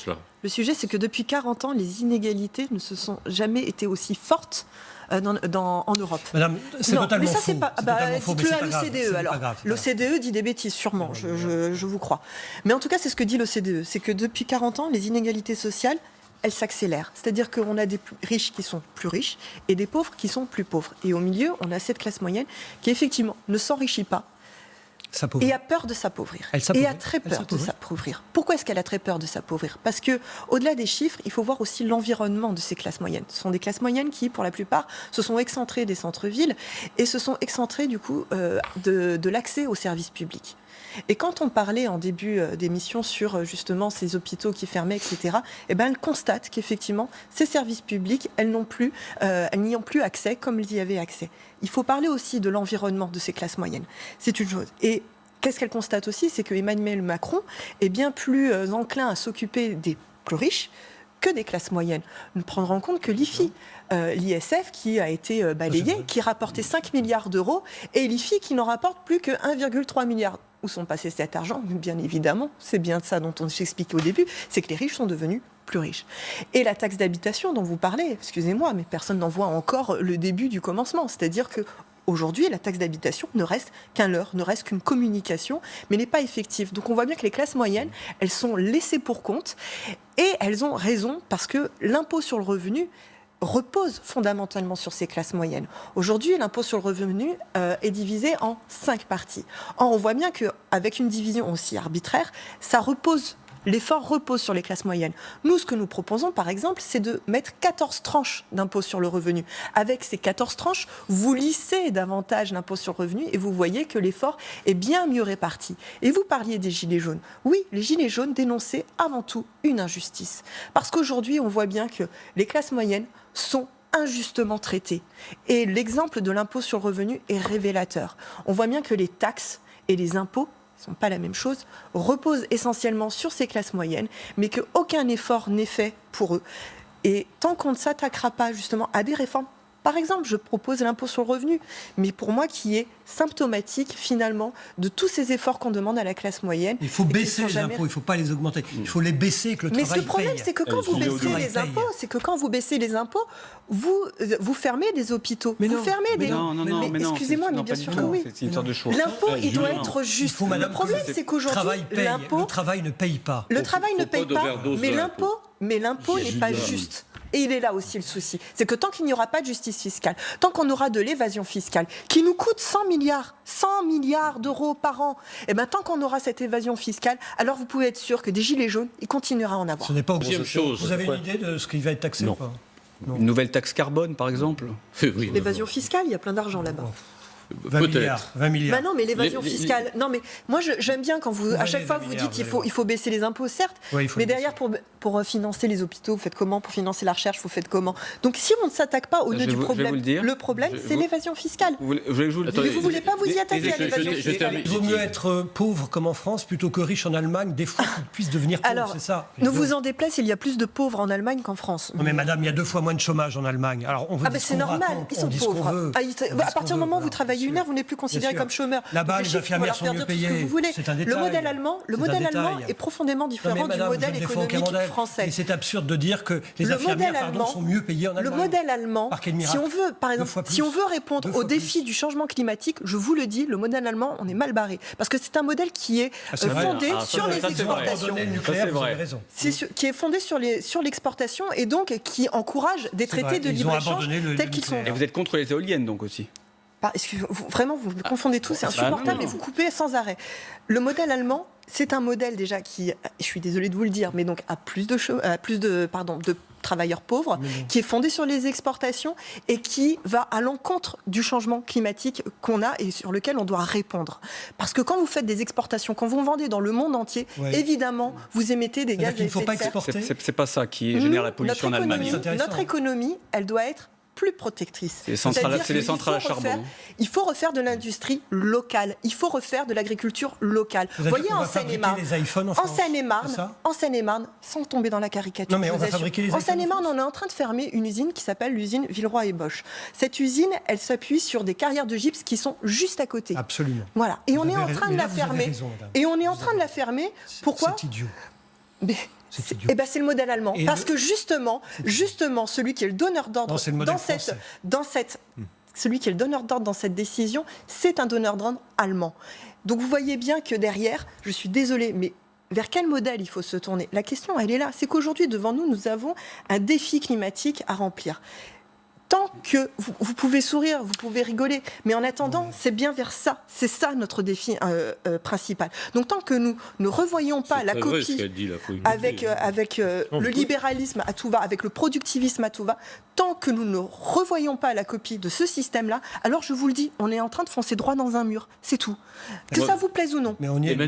cela. Le sujet, c'est que depuis 40 ans, les inégalités ne se sont jamais été aussi fortes en Europe. Madame, c'est totalement faux. C'est pas, dites-le à l'OCDE alors. L'OCDE dit des bêtises, sûrement, je vous crois. Mais en tout cas, c'est ce que dit l'OCDE. C'est que depuis 40 ans, les inégalités sociales, elles s'accélèrent. C'est-à-dire qu'on a des riches qui sont plus riches et des pauvres qui sont plus pauvres. Et au milieu, on a cette classe moyenne qui, effectivement, ne s'enrichit pas et a peur de s'appauvrir. Et a très peur de s'appauvrir. Pourquoi est-ce qu'elle a très peur de s'appauvrir ? Parce que, au-delà des chiffres, il faut voir aussi l'environnement de ces classes moyennes. Ce sont des classes moyennes qui, pour la plupart, se sont excentrées des centres-villes et se sont excentrées, du coup, de l'accès aux services publics. Et quand on parlait en début d'émission sur justement ces hôpitaux qui fermaient, etc., eh ben, elle constate qu'effectivement, ces services publics, elles n'y ont plus accès comme elles y avaient accès. Il faut parler aussi de l'environnement de ces classes moyennes. C'est une chose. Et qu'est-ce qu'elle constate aussi ? C'est que Emmanuel Macron est bien plus enclin à s'occuper des plus riches que des classes moyennes. Nous prendrons en compte que l'IFI, l'ISF qui a été balayé, qui rapportait 5 milliards d'euros, et l'IFI qui n'en rapporte plus que 1,3 milliard. Où sont passés cet argent ? Bien évidemment, c'est bien de ça dont on s'expliquait au début, c'est que les riches sont devenus plus riches. Et la taxe d'habitation dont vous parlez, excusez-moi, mais personne n'en voit encore le début du commencement. C'est-à-dire que aujourd'hui, la taxe d'habitation ne reste qu'un leurre, ne reste qu'une communication, mais n'est pas effective. Donc on voit bien que les classes moyennes, elles sont laissées pour compte, et elles ont raison, parce que l'impôt sur le revenu repose fondamentalement sur ces classes moyennes. Aujourd'hui, l'impôt sur le revenu est divisé en 5 parties. Or, on voit bien qu'avec une division aussi arbitraire, l'effort repose sur les classes moyennes. Nous, ce que nous proposons, par exemple, c'est de mettre 14 tranches d'impôt sur le revenu. Avec ces 14 tranches, vous lissez davantage l'impôt sur le revenu et vous voyez que l'effort est bien mieux réparti. Et vous parliez des Gilets jaunes. Oui, les Gilets jaunes dénonçaient avant tout une injustice. Parce qu'aujourd'hui, on voit bien que les classes moyennes sont injustement traitées. Et l'exemple de l'impôt sur le revenu est révélateur. On voit bien que les taxes et les impôts ne sont pas la même chose, reposent essentiellement sur ces classes moyennes, mais qu'aucun effort n'est fait pour eux. Et tant qu'on ne s'attaquera pas justement à des réformes, par exemple, je propose l'impôt sur le revenu, mais pour moi qui est symptomatique finalement de tous ces efforts qu'on demande à la classe moyenne. Il faut baisser les impôts, il ne faut pas les augmenter. Il faut les baisser, que le travail paye. Mais ce problème, c'est que quand vous baissez les impôts, vous fermez des hôpitaux. Mais vous fermez des... Non, excusez-moi, mais bien sûr que oui. C'est une sorte de choix. L'impôt, il doit être juste. Le problème, c'est qu'aujourd'hui, le travail ne paye pas. Le travail ne paye pas, mais l'impôt n'est pas juste. Et il est là aussi le souci. C'est que tant qu'il n'y aura pas de justice fiscale, tant qu'on aura de l'évasion fiscale, qui nous coûte 100 milliards d'euros par an, et bien tant qu'on aura cette évasion fiscale, alors vous pouvez être sûr que des gilets jaunes, il continuera à en avoir. Ce n'est pas obligatoire. Vous avez une idée de ce qui va être taxé ou pas ? Non. Une nouvelle taxe carbone, par exemple ? L'évasion fiscale, il y a plein d'argent là-bas. 20 milliards. Bah non, mais l'évasion fiscale. Non, mais moi, j'aime bien quand à chaque fois, vous dites il faut baisser les impôts, certes, mais derrière, pour financer les hôpitaux, vous faites comment ? Pour financer la recherche, vous faites comment ? Donc, si on ne s'attaque pas au nœud du problème, le problème, c'est l'évasion fiscale. Vous ne voulez pas vous y attaquer à l'évasion fiscale ? Il vaut mieux être pauvre comme en France plutôt que riche en Allemagne, des fois qu'ils puissent devenir pauvres, c'est ça. Ne vous en déplaise, il y a plus de pauvres en Allemagne qu'en France. Non, mais madame, il y a 2 fois moins de chômage en Allemagne. Alors, on veut c'est normal, ils sont pauvres. À partir du moment où vous travaillez une heure, vous n'êtes plus considéré comme chômeur. Là-bas, les infirmières sont mieux payées. C'est un détail. Le modèle allemand est profondément différent du modèle économique français. Et c'est absurde de dire que les infirmières sont mieux payées en Allemagne. Le modèle allemand, si on veut, par exemple, si on veut répondre au défi du changement climatique, je vous le dis, le modèle allemand, on est mal barré. Parce que c'est un modèle qui est fondé sur les exportations. Qui est fondé sur l'exportation et donc qui encourage des traités de libre-échange tels qu'ils sont. Et vous êtes contre les éoliennes, donc aussi ? Vraiment, vous me confondez tous, c'est insupportable et vous coupez sans arrêt. Le modèle allemand, c'est un modèle déjà qui, je suis désolée de vous le dire, mais donc a plus de travailleurs pauvres, qui est fondé sur les exportations et qui va à l'encontre du changement climatique qu'on a et sur lequel on doit répondre. Parce que quand vous faites des exportations, quand vous vendez dans le monde entier, évidemment, vous émettez des gaz à effet de serre. C'est pas ça qui génère la pollution en Allemagne. Notre économie, elle doit être plus protectrice. C'est les centrales à charbon. Il faut refaire de l'industrie locale. Il faut refaire de l'agriculture locale. Vous voyez, en Seine-et-Marne, sans tomber dans la caricature, en Seine-et-Marne, on est en train de fermer une usine qui s'appelle l'usine Villeroy et Boch. Cette usine, elle s'appuie sur des carrières de gypse qui sont juste à côté. Absolument. Voilà. Et on est en train de la fermer. Et on est en train de la fermer. Pourquoi ? C'est idiot. Mais C'est idiot. Eh ben, c'est le modèle allemand. Et Parce que justement, celui qui est le donneur d'ordre Non, c'est le modèle français. celui qui est le donneur d'ordre dans cette décision, c'est un donneur d'ordre allemand. Donc vous voyez bien que derrière, je suis désolée, mais vers quel modèle il faut se tourner? La question, elle est là. C'est qu'aujourd'hui, devant nous, nous avons un défi climatique à remplir. Tant que vous pouvez sourire, vous pouvez rigoler, mais en attendant, c'est bien vers ça. C'est ça notre défi principal. Donc tant que nous ne revoyons pas la copie avec le libéralisme à tout va, avec le productivisme à tout va, tant que nous ne revoyons pas la copie de ce système-là, alors je vous le dis, on est en train de foncer droit dans un mur. C'est tout. Que ça vous plaise ou non. Mais on y est.